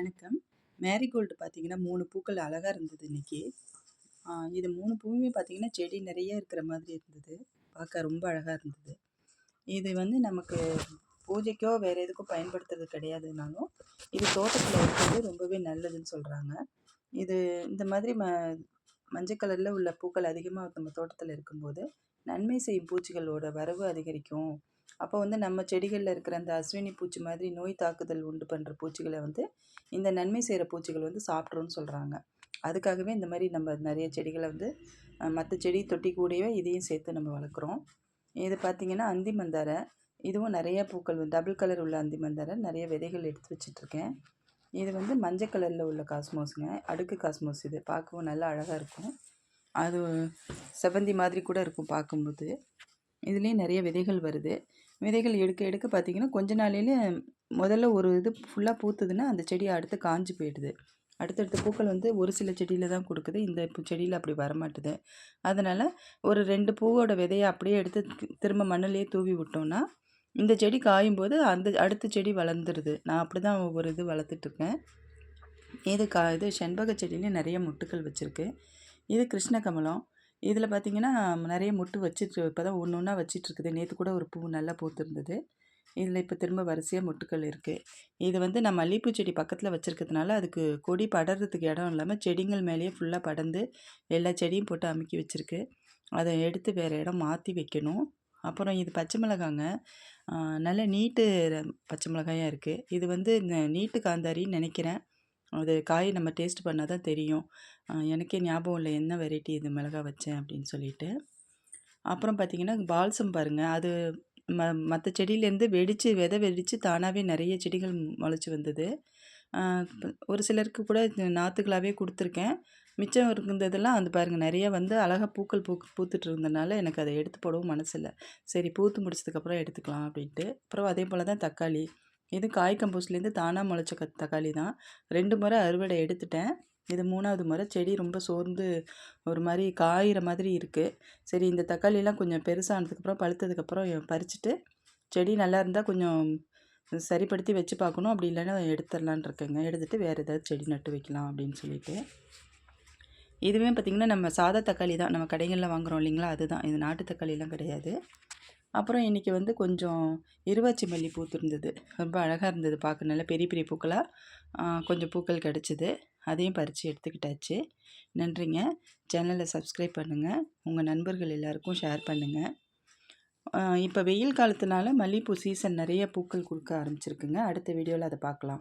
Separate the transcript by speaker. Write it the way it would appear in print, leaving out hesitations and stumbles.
Speaker 1: வணக்கம். மேரிகோல்டு பார்த்தீங்கன்னா 3 பூக்கள் அழகா இருந்தது இன்னைக்கு. இது 3 பூவுமே பார்த்தீங்கன்னா, செடி நிறைய இருக்கிற மாதிரி இருந்தது. பார்க்க ரொம்ப அழகா இருந்தது. இது வந்து நமக்கு பூஜைக்கோ, வேற எதுக்கோ பயன்படுத்துறது கிடையாதுனாலும், இது தோட்டத்தில இருக்கிறது ரொம்பவே நல்லதுன்னு சொல்றாங்க. இது இந்த மாதிரி மஞ்சள் கலர்ல உள்ள பூக்கள் அதிகமா நம்ம தோட்டத்தில இருக்கும்போது, நன்மை செய்யும் பூச்சிகளோட வரவு அதிகரிக்கும். அப்போ வந்து நம்ம செடிகள்ல இருக்கிற அந்த அஸ்வினி பூச்சி மாதிரி நோய் தாக்குதல் உண்டு பண்ணுற பூச்சிகளை வந்து இந்த நன்மை செய்கிற பூச்சிகள் வந்து சாப்பிட்ருன்னு சொல்கிறாங்க. அதுக்காகவே இந்த மாதிரி நம்ம நிறைய செடிகளை வந்து மற்ற செடி தொட்டி கூடவே இதையும் சேர்த்து நம்ம வளர்க்குறோம். இது பார்த்திங்கன்னா அந்தி மந்தாரை. இதுவும் நிறைய பூக்கள் டபுள் கலர் உள்ள அந்தி மந்தாரை நிறைய விதைகள் எடுத்து வச்சிட்ருக்கேன். இது வந்து மஞ்சள் கலரில் உள்ள காஸ்மோஸுங்க. அடுக்கு காஸ்மோஸ். இது பார்க்கவும் நல்லா அழகாக இருக்கும். அது செவ்வந்தி மாதிரி கூட இருக்கும் பார்க்கும்போது. இதுலேயும் நிறைய விதைகள் வருது. விதைகள் எடுக்க எடுக்க பார்த்திங்கன்னா கொஞ்ச நாளையிலே முதல்ல ஒரு இது ஃபுல்லாக பூத்துதுன்னா அந்த செடி அடுத்து காஞ்சி போயிடுது. அடுத்தடுத்த பூக்கள் வந்து ஒரு சில செடியில் தான் கொடுக்குது. இந்த செடியில் அப்படி வரமாட்டுது. அதனால் ஒரு 2 பூவோட விதையை அப்படியே எடுத்து திரும்ப மண்ணிலேயே தூவி விட்டோம்னா இந்த செடி காயும்போது அந்த அடுத்த செடி வளர்ந்துருது. நான் அப்படி தான் ஒவ்வொரு இது வளர்த்துட்ருக்கேன். இது செண்பக செடியிலையும் நிறைய மொட்டுக்கள் வச்சுருக்கு. இது கிருஷ்ண கமலம். இதில் பார்த்திங்கன்னா நிறைய மொட்டு வச்சிட்டு இப்போ தான் ஒன்று ஒன்றா வச்சிட்ருக்குது. நேற்று கூட ஒரு பூ நல்லா பூத்துருந்தது. இதில் இப்போ திரும்ப வரிசையாக மொட்டுக்கள் இருக்குது. இது வந்து நான் மல்லிகைப்பூ செடி பக்கத்தில் வச்சுருக்கிறதுனால அதுக்கு கொடி படறதுக்கு இடம் இல்லாமல் செடிங்கள் மேலேயே ஃபுல்லாக படர்ந்து எல்லா செடியும் போட்டு அமுக்கி வச்சுருக்கு. அதை எடுத்து வேறு இடம் மாற்றி வைக்கணும். அப்புறம் இது பச்சை மிளகாங்க. நல்ல நீட்டு பச்சை மிளகாயாக இருக்குது. இது வந்து இந்த நீட்டு காந்தாரின்னு நினைக்கிறேன். அது காய் நம்ம டேஸ்ட் பண்ணால் தான் தெரியும். எனக்கே ஞாபகம் இல்லை என்ன வெரைட்டி இது மிளகா வச்சேன் அப்படின்னு சொல்லிட்டு. அப்புறம் பார்த்திங்கன்னா பால்சம் பாருங்கள். அது மற்ற செடியிலேருந்து விதை வெடித்து தானாகவே நிறைய செடிகள் முளைச்சி வந்தது. ஒரு சிலருக்கு கூட நாற்றுகளாகவே கொடுத்துருக்கேன். மிச்சம் இருந்ததெல்லாம் அது பாருங்கள் நிறைய வந்து அழகாக பூக்கள் பூத்துட்டு இருந்ததுனால எனக்கு அதை எடுத்து போடவும் மனசில்லை. சரி பூத்து முடிச்சதுக்கப்புறம் எடுத்துக்கலாம் அப்படின்ட்டு. அப்புறம் அதே போல் தான் தக்காளி. இது காய் கம்போஸ்ட்லேருந்து தானாக முளைச்ச தக்காளி தான். 2 முறை அறுவடை எடுத்துட்டேன். இது 3வது முறை. செடி ரொம்ப சோர்ந்து ஒரு மாதிரி காயிற மாதிரி இருக்குது. சரி இந்த தக்காளிலாம் கொஞ்சம் பெருசானதுக்கப்புறம் பழுத்ததுக்கப்புறம் பறிச்சுட்டு செடி நல்லா இருந்தால் கொஞ்சம் சரிப்படுத்தி வச்சு பார்க்கணும். அப்படி இல்லைன்னா எடுத்துடலான் இருக்கேங்க. எடுத்துகிட்டு வேறு ஏதாவது செடி நட்டு வைக்கலாம் அப்படின்னு சொல்லிட்டு. இதுவே பார்த்திங்கன்னா நம்ம சாதா தக்காளி தான். நம்ம கடைகளில் வாங்குகிறோம் இல்லைங்களா, அதுதான். இது நாட்டு தக்காளிலாம் கிடையாது. அப்புறம் இன்றைக்கி வந்து கொஞ்சம் இருவாச்சி மல்லி பூத்துருந்தது. ரொம்ப அழகாக இருந்தது பார்க்க. நல்ல பெரிய பெரிய பூக்களாக கொஞ்சம் பூக்கள் கிடச்சிது. அதையும் பறித்து எடுத்துக்கிட்டாச்சு. நன்றிங்க. சேனலை சப்ஸ்கிரைப் பண்ணுங்கள். உங்கள் நண்பர்கள் எல்லாருக்கும் ஷேர் பண்ணுங்கள். இப்போ வெயில் காலத்தினால மல்லிகைப்பூ சீசன் நிறைய பூக்கள் கொடுக்க ஆரம்பிச்சிருக்குங்க. அடுத்த வீடியோவில் அதை பார்க்கலாம்.